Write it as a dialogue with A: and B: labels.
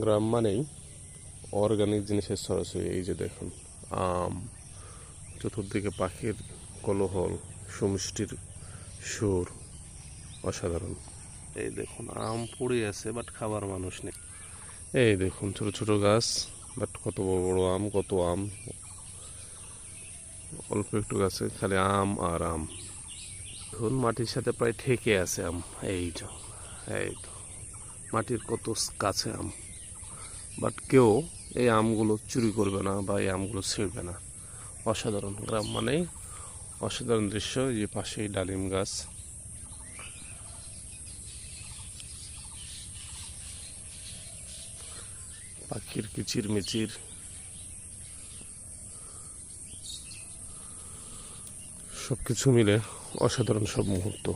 A: গ্রাম মানেই অর্গানিক জিনিসের সরাসরি। এই যে দেখুন আম, চতুর্দিকে পাখির কোলাহল, সুমিষ্টির সুর, অসাধারণ। এই দেখুন আম পড়ে আছে বাট খাবার মানুষ নেই। এই দেখুন ছোট ছোট গাছ বাট কত বড় বড় আম, কত আম। অল্প একটু গাছে খালি আম আর আম। দেখুন মাটির সাথে প্রায় ঠেকে আছে আম। এই তো মাটির কত কাছে আম, বাট কেউ এই আমগুলো চুরি করবে না বা এই আমগুলো ছিঁড়বে না। অসাধারণ গ্রাম মানেই অসাধারণ দৃশ্য। এই যে পাশেই ডালিম গাছ। পাখির কিচির মিচির, সবকিছু মিলে অসাধারণ সব মুহূর্ত।